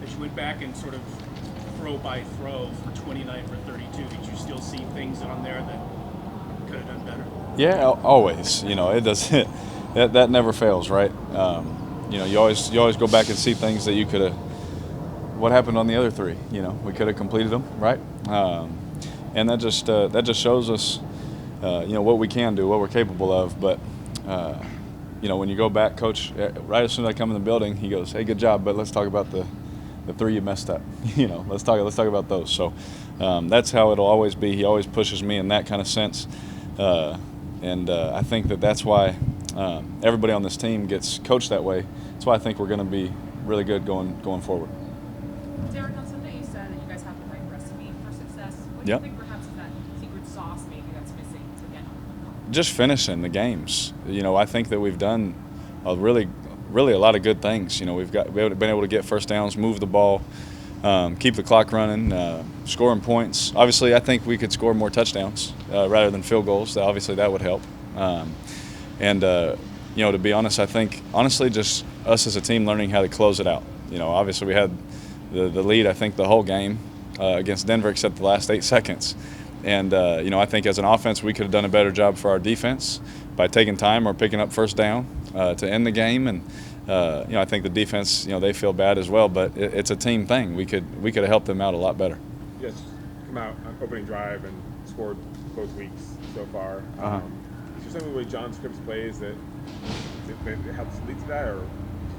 As you went back and sort of throw by throw for 29 for 32, did you still see things on there that could have done better? Yeah, always. It does. That never fails, right? You always go back and see things that you could have. What happened on the other three? We could have completed them, right? And that just shows us, what we can do, what we're capable of. But when you go back, coach, right as soon as I come in the building, he goes, "Hey, good job, but let's talk about the three you messed up." Let's talk about those. So that's how it'll always be. He always pushes me in that kind of sense, and I think that's why everybody on this team gets coached that way. That's why I think we're going to be really good going forward. Derek, on Sunday you said that you guys have the right recipe for success. What do Yep. you think perhaps is that secret sauce maybe that's missing to get on? Just finishing the games. I think that we've done really a lot of good things. We've been able to get first downs, move the ball, keep the clock running, scoring points. Obviously, I think we could score more touchdowns rather than field goals. Obviously, that would help. And to be honest, I think honestly just us as a team learning how to close it out. Obviously we had the lead, I think, the whole game against Denver except the last 8 seconds. And, I think as an offense we could have done a better job for our defense by taking time or picking up first down to end the game. And, I think the defense, they feel bad as well, but it's a team thing. We could have helped them out a lot better. You guys come out on opening drive and scored both weeks so far. Is there something the way John scripts plays that helps lead to that, or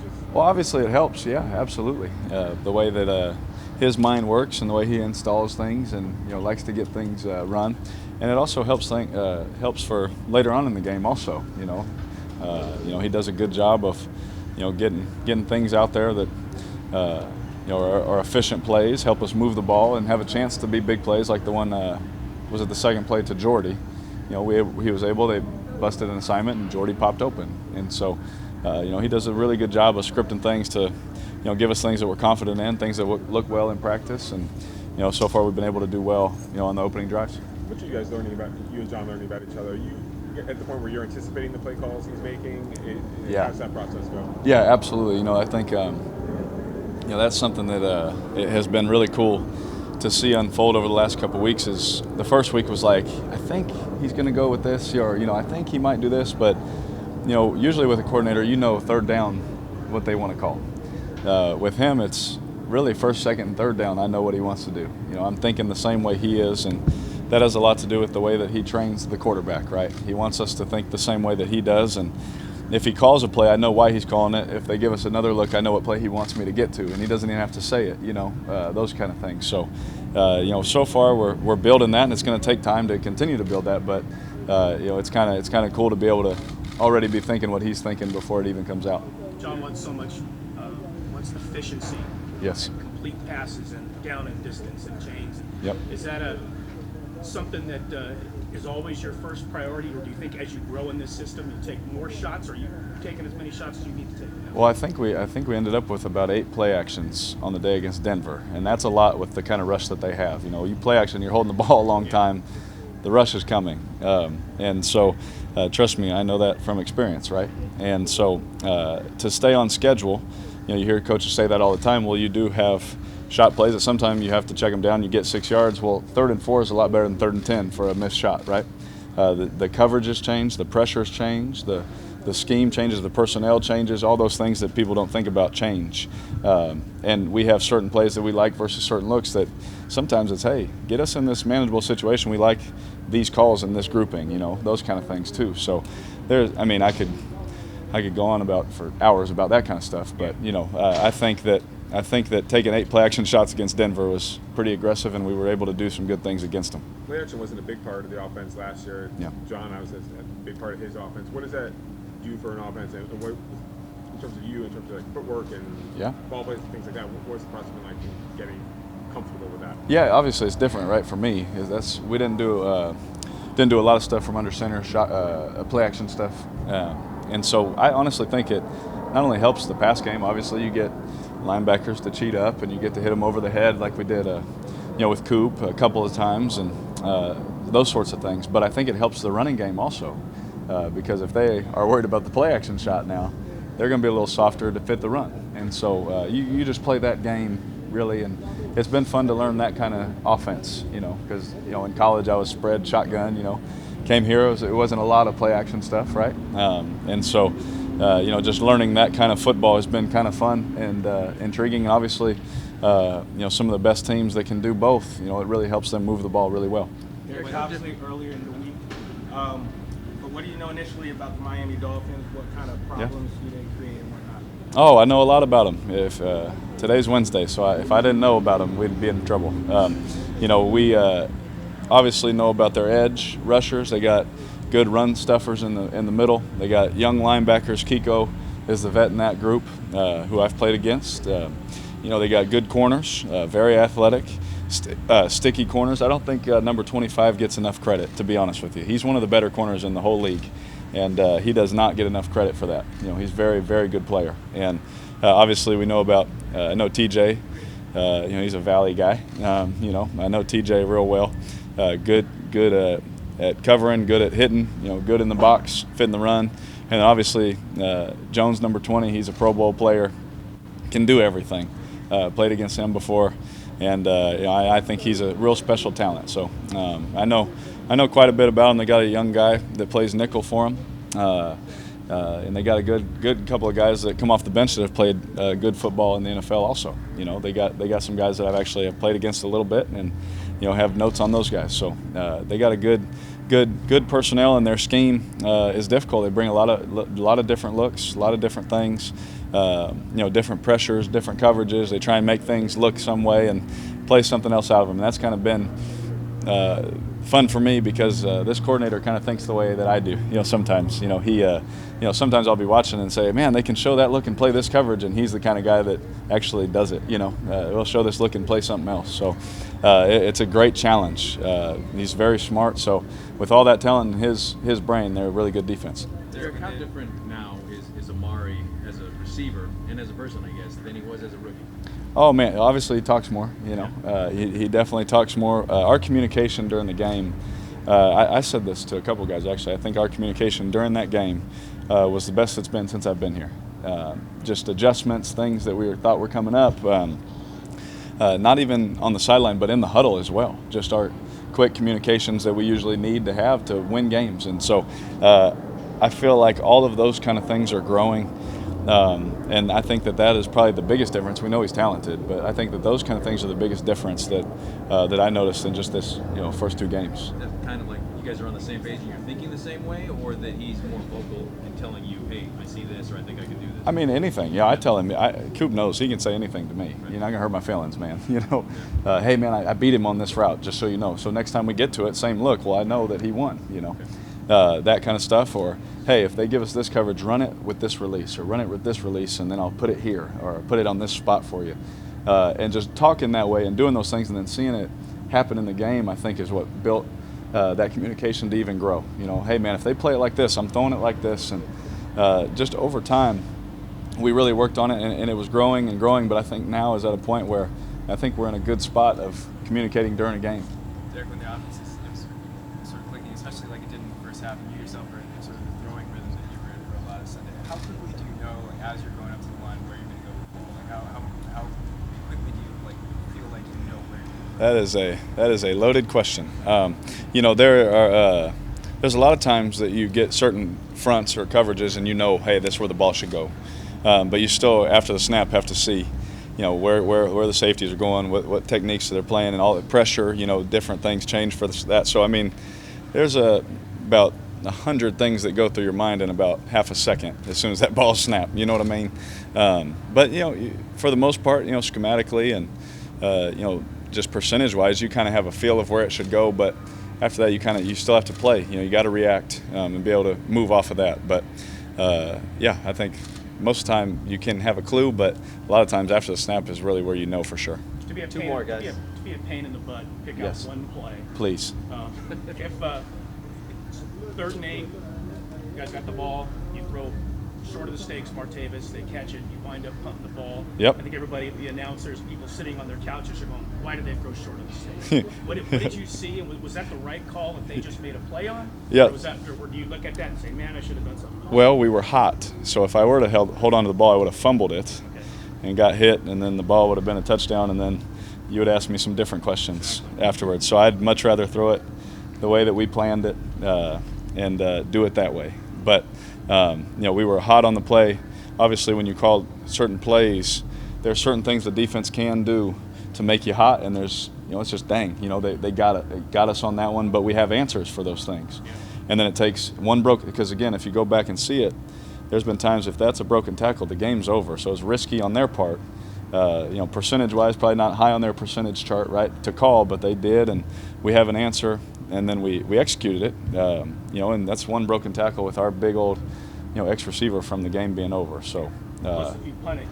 just? Well, obviously it helps. Yeah, absolutely. The way that his mind works and the way he installs things, and likes to get things run, and it also helps for later on in the game. Also, he does a good job of getting things out there that are efficient plays, help us move the ball and have a chance to be big plays like the one was it the second play to Jordy. He was able. They busted an assignment and Jordy popped open, and so he does a really good job of scripting things to give us things that we're confident in, things that look well in practice, and so far we've been able to do well on the opening drives. What are you guys learning about, you and John learning about each other? Are you at the point where you're anticipating the play calls he's making? Yeah. How does that process go? Yeah, absolutely. I think that's something that it has been really cool to see unfold over the last couple of weeks. Is the first week was like, I think he's going to go with this, or I think he might do this, but usually with a coordinator, third down what they want to call. With him, it's really first, second, and third down. I know what he wants to do. I'm thinking the same way he is, and that has a lot to do with the way that he trains the quarterback, right? He wants us to think the same way that he does, and if he calls a play, I know why he's calling it. If they give us another look, I know what play he wants me to get to, and he doesn't even have to say it, those kind of things. So, so far we're building that, and it's going to take time to continue to build that, but it's kind of cool to be able to already be thinking what he's thinking before it even comes out. John wants so much, wants efficiency. Yes. And complete passes and down and distance and chains. Yep. Is that something that is always your first priority, or do you think as you grow in this system you take more shots, or are you taking as many shots as you need to take? Well, I think we ended up with about 8 play actions on the day against Denver, and that's a lot with the kind of rush that they have. You play action, you're holding the ball a long time, the rush is coming, and so trust me, I know that from experience, right? And so to stay on schedule, you hear coaches say that all the time. Well, you do have shot plays that sometimes you have to check them down. You get 6 yards. Well, 3rd and 4 is a lot better than 3rd and 10 for a missed shot, right? The coverage has changed, the pressure has changed, the scheme changes, the personnel changes, all those things that people don't think about change. And we have certain plays that we like versus certain looks that sometimes it's, hey, get us in this manageable situation. We like these calls in this grouping, those kind of things too. So I could go on for hours about that kind of stuff, but I think that taking 8 play action shots against Denver was pretty aggressive, and we were able to do some good things against them. Play action wasn't a big part of the offense last year. Yeah. John, I was a big part of his offense. What does that do for an offense, and what, in terms of you, in terms of footwork and ball plays and things like that? What's the process been like in getting comfortable with that? Yeah, obviously it's different, right? For me, we didn't do a lot of stuff from under center, play action stuff. And so I honestly think it not only helps the pass game. Obviously, you get linebackers to cheat up, and you get to hit them over the head like we did, with Coop a couple of times, and those sorts of things. But I think it helps the running game also, because if they are worried about the play action shot now, they're going to be a little softer to fit the run. And so you just play that game really, and it's been fun to learn that kind of offense, because in college I was spread shotgun, came here it wasn't a lot of play action stuff, right? And so just learning that kind of football has been kind of fun and intriguing, and obviously some of the best teams that can do both, it really helps them move the ball really well. Derek, obviously earlier in the week, but what do you know initially about the Miami Dolphins? What kind of problems do they create and whatnot? Oh, I know a lot about them. If today's Wednesday, so if I didn't know about them, we'd be in trouble. We obviously know about their edge rushers. They got good run stuffers in the middle. They got young linebackers. Kiko is the vet in that group, who I've played against. They got good corners, very athletic, sticky corners. I don't think number 25 gets enough credit, to be honest with you. He's one of the better corners in the whole league, and he does not get enough credit for that. He's a very, very good player. And obviously we know about, I know TJ, he's a Valley guy. I know TJ real well. Good at covering, good at hitting, good in the box, fitting the run. And obviously Jones, number 20, he's a Pro Bowl player, can do everything. Played against him before, and I think he's a real special talent. So I know quite a bit about him. They got a young guy that plays nickel for him, and they got a good couple of guys that come off the bench that have played good football in the NFL also. They got some guys that I've actually played against a little bit, and have notes on those guys. So they got a good personnel, and their scheme is difficult. They bring a lot of different looks, a lot of different things. Different pressures, different coverages. They try and make things look some way and play something else out of them. And that's kind of been fun for me because this coordinator kind of thinks the way that I do. Sometimes, sometimes I'll be watching and say, man, they can show that look and play this coverage, and he's the kind of guy that actually does it. We'll show this look and play something else. So it's a great challenge. He's very smart. So with all that talent in his brain, they're a really good defense. Derek, how different now is Amari as a receiver and as a person, I guess, than he was as a rookie? Oh man, obviously he talks more. He definitely talks more. Our communication during the game, I said this to a couple guys actually. I think our communication during that game was the best it's been since I've been here. Just adjustments, things that we thought were coming up. Not even on the sideline, but in the huddle as well. Just our quick communications that we usually need to have to win games, and so. I feel like all of those kind of things are growing, and I think that is probably the biggest difference. We know he's talented, but I think that those kind of things are the biggest difference that I noticed in just this first two games. That's kind of like you guys are on the same page and you're thinking the same way, or that he's more vocal in telling you, hey, I see this, or I think I can do this? I mean, anything. Yeah, I tell him. Coop knows he can say anything to me. Right. You're not gonna hurt my feelings, man. Hey man, I beat him on this route, just so you know. So next time we get to it, same look. Well, I know that he won. Okay. That kind of stuff, or hey, if they give us this coverage, run it with this release, or run it with this release, and then I'll put it here, or put it on this spot for you. And just talking that way and doing those things and then seeing it happen in the game, I think is what built that communication to even grow. Hey man, if they play it like this, I'm throwing it like this. And just over time, we really worked on it, and it was growing and growing, but I think now is at a point where I think we're in a good spot of communicating during a game. Derek, when the offense is sort of clicking, especially like it did in the first half, and you yourself are in sort of the throwing rhythm that you were in for a lot of Sunday, how quickly do you know, like, as you're going up to the line, where you're going to go with the ball? Like, how quickly do you feel like you know where you're going? That is a loaded question. There's a lot of times that you get certain fronts or coverages, and hey, that's where the ball should go. But you still, after the snap, have to see, where the safeties are going, what techniques they're playing, and all the pressure. Different things change for that. So I mean, there's about 100 things that go through your mind in about half a second as soon as that ball snapped. You know what I mean? But for the most part, schematically and just percentage-wise, you kind of have a feel of where it should go. But after that, you still have to play. You got to react and be able to move off of that. But I think most of the time you can have a clue, but a lot of times after the snap is really where you know for sure. To be a Two pain, more, guys. To be a pain in the butt, pick Yes. out one play. Please. If 3rd and 8, you guys got the ball, you throw short of the stakes, Martavis, they catch it, you wind up punting the ball. Yep. I think everybody, the announcers, people sitting on their couches are going, why did they throw short of the stakes? what did you see, and was that the right call that they just made a play on? Yeah. Or do you look at that and say, man, I should have done something? Well, we were hot, so if I were to hold on to the ball, I would have fumbled it. Okay. and got hit, and then the ball would have been a touchdown, and then you would ask me some different questions afterwards. So I'd much rather throw it the way that we planned it and do it that way. But we were hot on the play. Obviously, when you call certain plays, there are certain things the defense can do to make you hot, and there's it's just dang, they got us on that one, but we have answers for those things. And then it takes one because again, if you go back and see it, there's been times if that's a broken tackle, the game's over. So it's risky on their part. Percentage-wise, probably not high on their percentage chart, right, to call, but they did, and we have an answer, and then we executed it. And that's one broken tackle with our big old, ex-receiver from the game being over. So. Plus, if you punt it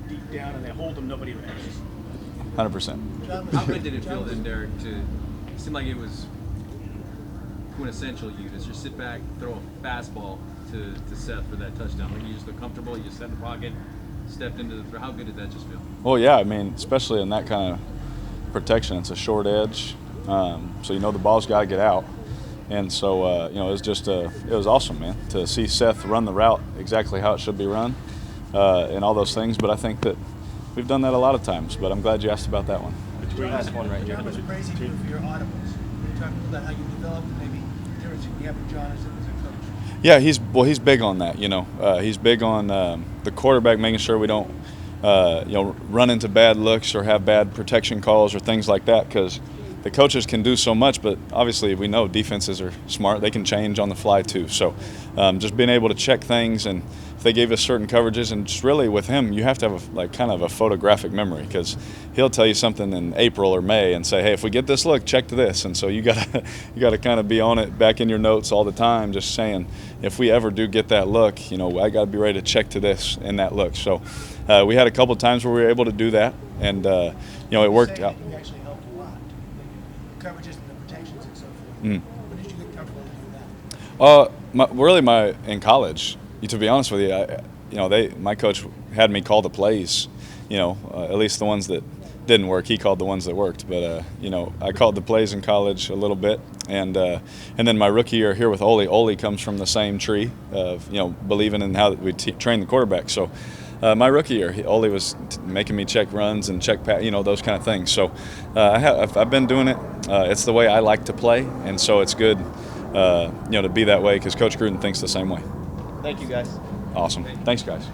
deep down and they hold them, nobody matches. 100%. How good did it feel then, Derek? It seemed like it was quintessential you to just sit back, throw a fastball to Seth for that touchdown. Like you just feel comfortable, you just sat in the pocket, stepped into the throw. How good did that just feel? Well, yeah, I mean, especially in that kind of protection, it's a short edge, so the ball's got to get out. And so, it was just it was awesome, man, to see Seth run the route exactly how it should be run and all those things. But I think that we've done that a lot of times, but I'm glad you asked about that one. Last one right here. John was crazy for your audibles. Can you talk about how you developed and maybe the difference you have with John as a coach? Yeah, he's big on that. He's big on the quarterback making sure we don't run into bad looks or have bad protection calls or things like that, because the coaches can do so much, but obviously we know defenses are smart. They can change on the fly too. So just being able to check things, and if they gave us certain coverages, and just really with him, you have to have kind of a photographic memory, because he'll tell you something in April or May and say, hey, if we get this look, check to this. And so you gotta kind of be on it back in your notes all the time, just saying, if we ever do get that look, I got to be ready to check to this in that look. So we had a couple times where we were able to do that, and it worked out. You actually helped a lot. The coverages and the protections and so forth. When did you get comfortable to do that? In college, to be honest with you, my coach had me call the plays. At least the ones that didn't work, he called the ones that worked. But I called the plays in college a little bit, and then my rookie year here with Ole. Ole comes from the same tree of believing in how we train the quarterback. So. My rookie year, Ole was making me check runs and check those kind of things. So I've been doing it. It's the way I like to play, and so it's good, to be that way, because Coach Gruden thinks the same way. Thank you, guys. Awesome. Thanks, guys.